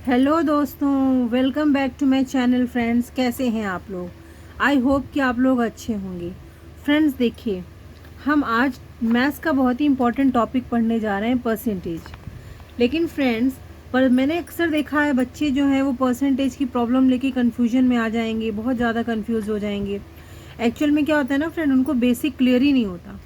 Hello दोस्तों, welcome back to my channel. Friends, कैसे हैं आप लोग? आई होप कि आप लोग अच्छे होंगे। फ्रेंड्स, देखिए, हम आज मैथ्स का बहुत ही इम्पोर्टेंट टॉपिक पढ़ने जा रहे हैं, परसेंटेज। लेकिन फ्रेंड्स, पर मैंने अक्सर देखा है बच्चे जो हैं वो परसेंटेज की प्रॉब्लम लेके कन्फ्यूजन में आ जाएंगे, बहुत ज़्यादा कन्फ्यूज़ हो जाएंगे। एक्चुअल में क्या होता है ना फ्रेंड, उनको बेसिक क्लियर ही नहीं होता।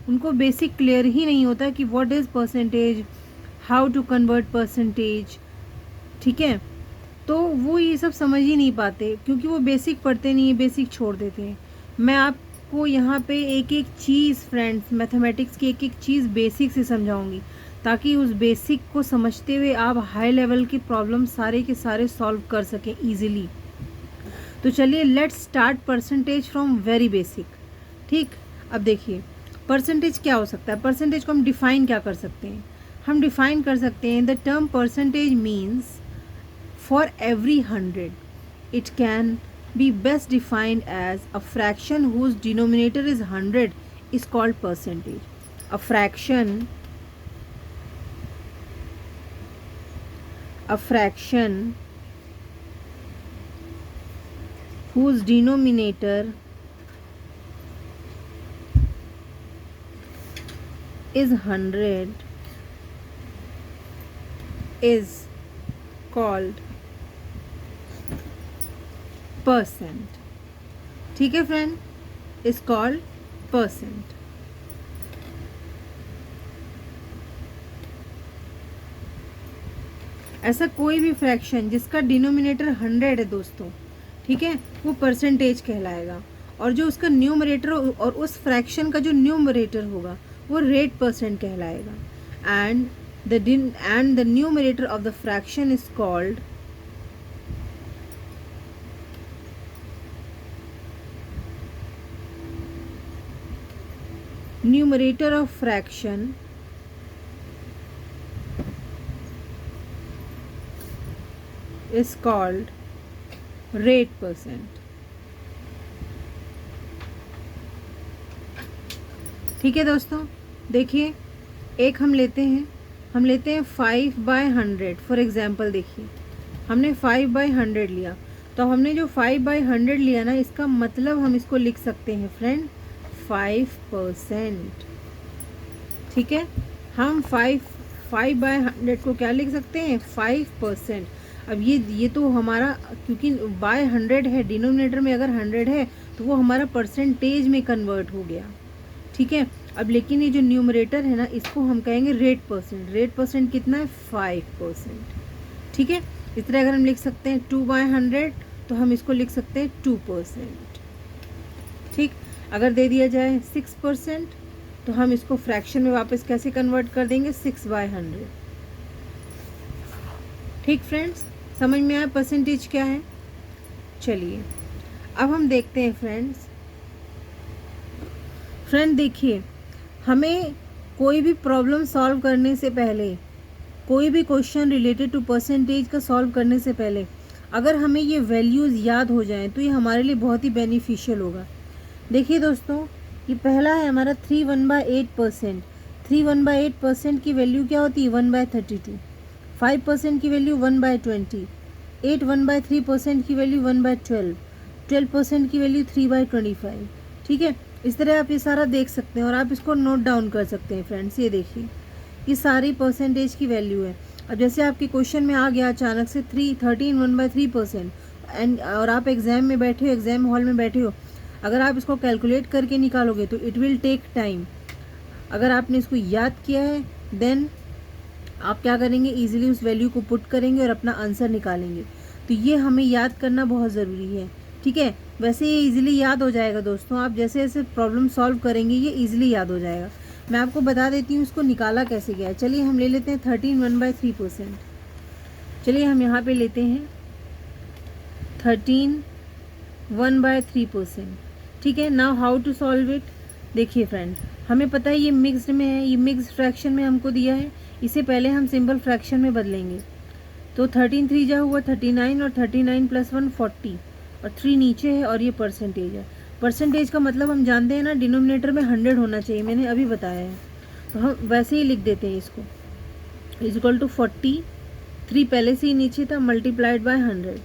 उनको बेसिक क्लियर ही नहीं होता कि what is percentage, how to convert percentage. ठीक है, तो वो ये सब समझ ही नहीं पाते क्योंकि वो बेसिक पढ़ते नहीं है, बेसिक छोड़ देते हैं। मैं आपको यहाँ पे एक एक चीज़ फ्रेंड्स, मैथमेटिक्स की एक एक चीज़ बेसिक से समझाऊंगी, ताकि उस बेसिक को समझते हुए आप हाई लेवल की प्रॉब्लम सारे के सारे सॉल्व कर सकें ईजिली। तो चलिए, let's start percentage from very basic. ठीक, अब देखिए परसेंटेज क्या हो सकता है। परसेंटेज को हम डिफ़ाइन क्या कर सकते हैं? हम डिफ़ाइन कर सकते हैं, the term percentage means for every 100, it can be best defined as a fraction whose denominator is 100 is called percentage. A fraction whose denominator is 100 is called percent. ठीक है फ्रेंड, इज कॉल्ड परसेंट। ऐसा कोई भी fraction जिसका denominator 100 है दोस्तों, ठीक है, वो परसेंटेज कहलाएगा। और जो उसका न्यूमरेटर और उस फ्रैक्शन का जो न्यूमरेटर होगा वो रेट परसेंट कहलाएगा। And the numerator of the fraction is called numerator of fraction is called rate percent। ठीक है दोस्तों, देखिए, एक हम लेते हैं 5/100 फॉर एग्जांपल। देखिए, हमने 5/100 लिया, तो हमने जो 5/100 लिया ना, इसका मतलब हम इसको लिख सकते हैं फ्रेंड 5%। ठीक है, हम 5/100 को क्या लिख सकते हैं? 5%। अब ये तो हमारा, क्योंकि बाय 100 है, डिनोमिनेटर में अगर 100 है तो वो हमारा परसेंटेज में कन्वर्ट हो गया। ठीक है, अब लेकिन ये जो न्यूमरेटर है ना, इसको हम कहेंगे रेट परसेंट। रेट परसेंट कितना है? 5%। ठीक है, इस तरह अगर हम लिख सकते हैं 2/100, तो हम इसको लिख सकते हैं 2%। ठीक, अगर दे दिया जाए 6%, तो हम इसको फ्रैक्शन में वापस कैसे कन्वर्ट कर देंगे? 6/100। ठीक फ्रेंड्स, समझ में आया परसेंटेज क्या है? चलिए, अब हम देखते हैं फ्रेंड देखिए, हमें कोई भी प्रॉब्लम सॉल्व करने से पहले, कोई भी क्वेश्चन रिलेटेड टू परसेंटेज का सॉल्व करने से पहले अगर हमें ये वैल्यूज़ याद हो जाएं तो ये हमारे लिए बहुत ही बेनिफिशियल होगा। देखिए दोस्तों, ये पहला है हमारा 3 1/8%। 3 1/8% की वैल्यू क्या होती है? 1/32। 5% की वैल्यू 1/20। 8 1/3% की वैल्यू 1/12। 12% की वैल्यू 3/25। ठीक है, इस तरह आप ये सारा देख सकते हैं और आप इसको नोट डाउन कर सकते हैं फ्रेंड्स। ये देखिए, ये सारी परसेंटेज की वैल्यू है। अब जैसे आपके क्वेश्चन में आ गया अचानक से 13 1/3%, एंड और आप एग्ज़ाम में बैठे हो, एग्ज़ाम हॉल में बैठे हो, अगर आप इसको कैलकुलेट करके निकालोगे तो इट विल टेक टाइम। अगर आपने इसको याद किया है, देन आप क्या करेंगे? ईजिली उस वैल्यू को पुट करेंगे और अपना आंसर निकालेंगे। तो ये हमें याद करना बहुत ज़रूरी है। ठीक है, वैसे ये ईजिली याद हो जाएगा दोस्तों, आप जैसे जैसे प्रॉब्लम सॉल्व करेंगे ये ईजिली याद हो जाएगा। मैं आपको बता देती हूँ इसको निकाला कैसे गया है। चलिए, हम ले लेते हैं 13 1/3%। चलिए, हम यहाँ पे लेते हैं 13 1/3%। ठीक है, now how to solve it? देखिए फ्रेंड, हमें पता है ये मिक्स्ड में है, ये मिक्स्ड फ्रैक्शन में हमको दिया है। इसे पहले हम सिंपल फ्रैक्शन में बदलेंगे। तो 13 3 जा हुआ 39, और 39 + 1 40, और 3 नीचे है, और ये परसेंटेज है। परसेंटेज का मतलब हम जानते हैं ना, डिनोमिनेटर में 100 होना चाहिए, मैंने अभी बताया है। तो हम वैसे ही लिख देते हैं इसको, = 40 3 पहले से ही नीचे था, मल्टीप्लाइड बाय 100,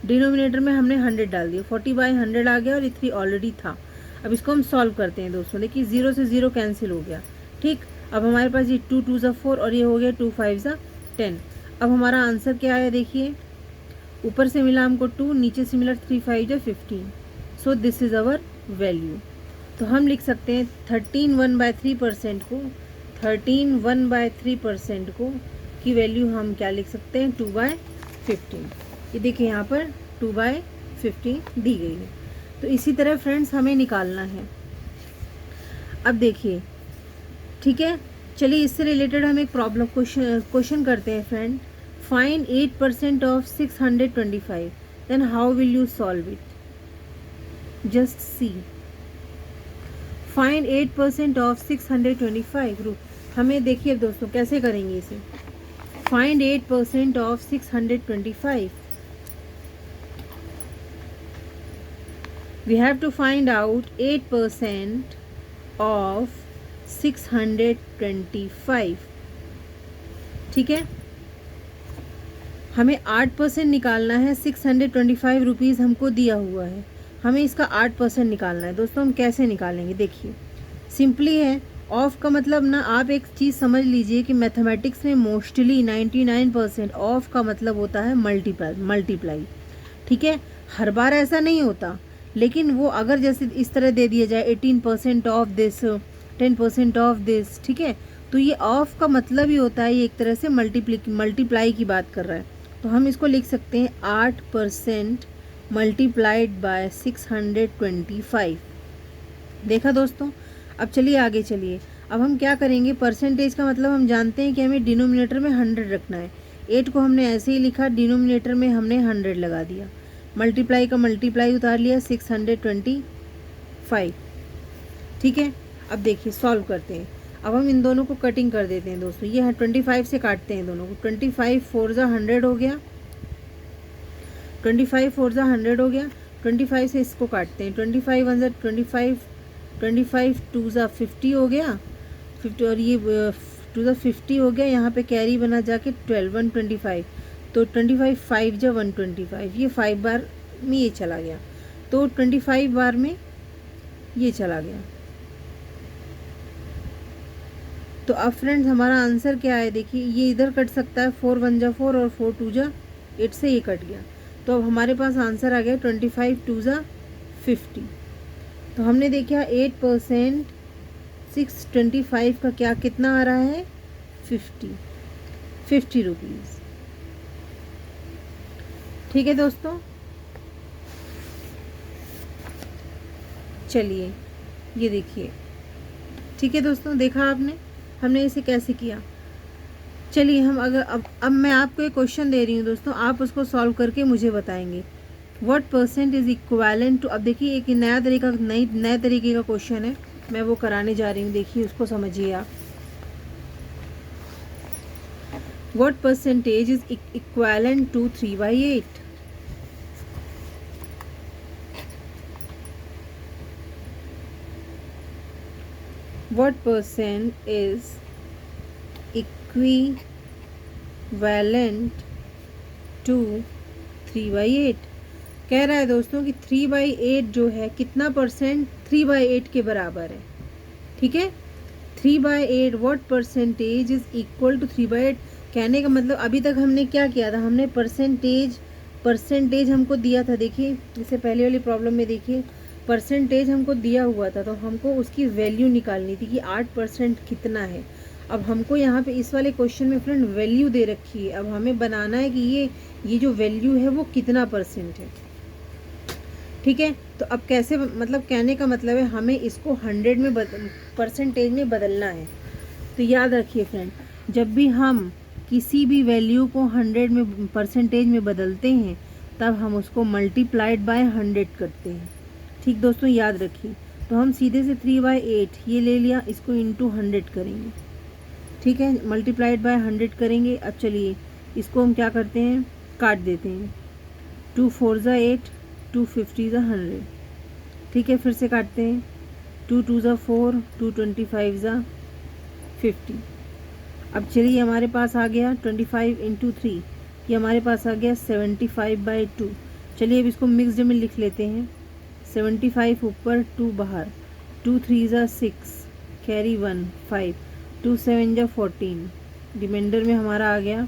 डिनोमिनेटर में हमने 100 डाल दिया, 40 बाय 100 आ गया और ये 3 ऑलरेडी था। अब इसको हम सॉल्व करते हैं दोस्तों। देखिए 0 से 0 कैंसिल हो गया, ठीक। अब हमारे पास ये 2 2 ज़ा 4 और ये हो गया 2 5 ज़ा 10। अब हमारा आंसर क्या आया देखिए, ऊपर से मिला हमको 2, नीचे से मिला 3 5 ज़ा 15। So this is our value. तो हम लिख सकते हैं 13 1/3% को, 13 1/3% को की वैल्यू हम क्या लिख सकते हैं, 2/15। ये देखिए यहाँ पर 2/15 दी गई है। तो इसी तरह फ्रेंड्स हमें निकालना है। अब देखिए, ठीक है, चलिए इससे रिलेटेड हम एक प्रॉब्लम क्वेश्चन करते हैं friend. Find 8% of 625, then how will you solve it, just see. Find 8% of 625। हमें देखिए दोस्तों कैसे करेंगे इसे। Find 8% of 625। We have to find out 8% of 625, ठीक है। हमें 8% निकालना है। 625 रुपीज़ हमको दिया हुआ है, हमें इसका 8% निकालना है। दोस्तों हम कैसे निकालेंगे, देखिए सिंपली है। ऑफ का मतलब ना, आप एक चीज़ समझ लीजिए कि मैथमेटिक्स में मोस्टली 99% ऑफ का मतलब होता है मल्टीप्लाई, ठीक है। हर बार ऐसा नहीं होता, लेकिन वो अगर जैसे इस तरह दे दिया जाए 18% ऑफ दिस, 10% ऑफ दिस, ठीक है, तो ये ऑफ का मतलब ही होता है, ये एक तरह से मल्टीप्लाई की बात कर रहा है। तो हम इसको लिख सकते हैं 8% मल्टीप्लाइड बाय 625। देखा दोस्तों। अब चलिए आगे चलिए। अब हम क्या करेंगे, परसेंटेज का मतलब हम जानते हैं कि हमें डिनोमिनेटर में 100 रखना है। 8 को हमने ऐसे ही लिखा, डिनोमिनेटर में हमने 100 लगा दिया, मल्टीप्लाई का मल्टीप्लाई उतार लिया 625, ठीक है। अब देखिए सॉल्व करते हैं। अब हम इन दोनों को कटिंग कर देते हैं दोस्तों। ये 25 से काटते हैं दोनों को। 25 4 ज़ा 100 हो गया, 25 4 ज़ा 100 हो गया। 25 से इसको काटते हैं, 25 1 ज़ा 25, 25 2 ज़ा 50 हो गया, 50 और ये 2 ज़ा 50 हो गया। यहाँ पे कैरी बना जाके 12 125, तो 25 5 ज़ा 125, ये 5 बार में ये चला गया, तो 25 बार में ये चला गया। तो अब फ्रेंड्स हमारा आंसर क्या है, देखिए ये इधर कट सकता है, 4 1 ज़ा 4 और 4 2 ज़ा 8 से ये कट गया। तो अब हमारे पास आंसर आ गया 25 2 ज़ा 50। तो हमने देखा 8% 625 का क्या कितना आ रहा है, 50 रुपीज़, ठीक है दोस्तों। चलिए ये देखिए, ठीक है दोस्तों, देखा आपने हमने इसे कैसे किया। चलिए हम अगर अब मैं आपको एक क्वेश्चन दे रही हूँ दोस्तों, आप उसको सॉल्व करके मुझे बताएंगे what percent is equivalent to. अब देखिए एक नए तरीके का क्वेश्चन है, मैं वो कराने जा रही हूँ, देखिए उसको समझिए आप। What percentage is equivalent to 3/8। What percent is equivalent to 3/8। कह रहा है दोस्तों कि 3/8 जो है कितना परसेंट 3/8 के बराबर है, ठीक है। 3/8 what percentage is equal to 3/8। कहने का मतलब अभी तक हमने क्या किया था, हमने परसेंटेज हमको दिया था। देखिए इससे पहले वाली प्रॉब्लम में देखिए परसेंटेज हमको दिया हुआ था, तो हमको उसकी वैल्यू निकालनी थी कि 8% कितना है। अब हमको यहाँ पे इस वाले क्वेश्चन में फ्रेंड वैल्यू दे रखी है, अब हमें बनाना है कि ये जो वैल्यू है वो कितना परसेंट है, ठीक है। तो अब कैसे, मतलब कहने का मतलब है हमें इसको 100 में परसेंटेज में बदलना है। तो याद रखिए फ्रेंड, जब भी हम किसी भी वैल्यू को 100 में परसेंटेज में बदलते हैं तब हम उसको मल्टीप्लाइड बाय 100 करते हैं, ठीक दोस्तों, याद रखिए। तो हम सीधे से 3/8 ये ले लिया, इसको इंटू 100 करेंगे, ठीक है, मल्टीप्लाइड बाय 100 करेंगे। अब चलिए इसको हम क्या करते हैं, काट देते हैं। 2 4 ज़ा 8, 2 50 ज़ा 100, ठीक है, फिर से काटते हैं। 2 2 ज़ा 4, 2 25 ज़ा 50। अब चलिए हमारे पास आ गया 25 इंटू 3, ये हमारे पास आ गया 75/2। चलिए अब इसको मिक्सड में लिख लेते हैं। 75 ऊपर, 2 बाहर, 2 3 ज़ा 6, कैरी 1 5, 2 7 ज़ा 14, रिमाइंडर में हमारा आ गया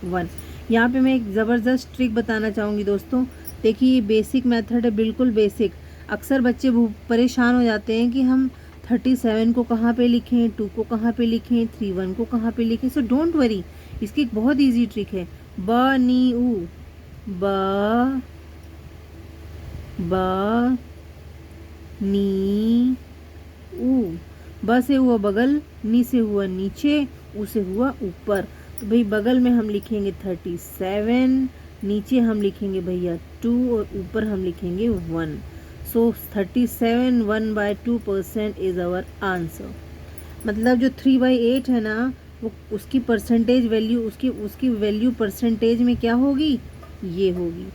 1। यहाँ पे मैं एक ज़बरदस्त ट्रिक बताना चाहूँगी दोस्तों। देखिए ये बेसिक मेथड है, बिल्कुल बेसिक। अक्सर बच्चे परेशान हो जाते हैं कि हम 37 को कहाँ पे लिखें, 2 को कहाँ पे लिखें, 31 को कहाँ पे लिखें। सो डोंट वरी, इसकी एक बहुत इजी ट्रिक है। ब नी ऊ, ब नी ऊ। ब से हुआ बगल, नी से हुआ नीचे, ऊ से हुआ ऊपर। तो भाई बगल में हम लिखेंगे 37, नीचे हम लिखेंगे भैया 2 और ऊपर हम लिखेंगे 1। सो 37 1/2% इज़ आवर आंसर। मतलब जो 3/8 है ना, वो उसकी परसेंटेज वैल्यू, उसकी वैल्यू परसेंटेज में क्या होगी, ये होगी।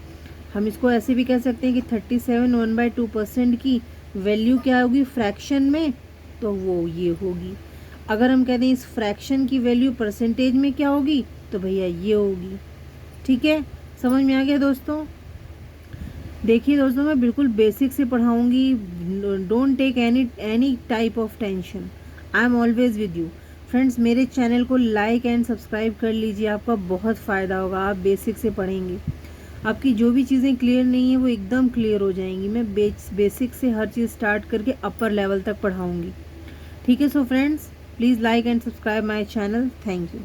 हम इसको ऐसे भी कह सकते हैं कि 37 1/2% की वैल्यू क्या होगी फ्रैक्शन में, तो वो ये होगी। अगर हम कहते हैं इस फ्रैक्शन की वैल्यू परसेंटेज में क्या होगी, तो भैया ये होगी। ठीक है, समझ में आ गया दोस्तों। देखिए दोस्तों, मैं बिल्कुल बेसिक से पढ़ाऊंगी। Don't take any type of tension, I am always with you. Friends, मेरे चैनल को लाइक एंड सब्सक्राइब कर लीजिए, आपका बहुत फ़ायदा होगा। आप बेसिक से पढ़ेंगे, आपकी जो भी चीज़ें क्लियर नहीं है वो एकदम क्लियर हो जाएंगी। मैं बेसिक से हर चीज़ स्टार्ट करके अपर लेवल तक पढ़ाऊँगी। ठीक है, so friends, please like and subscribe my channel. Thank you.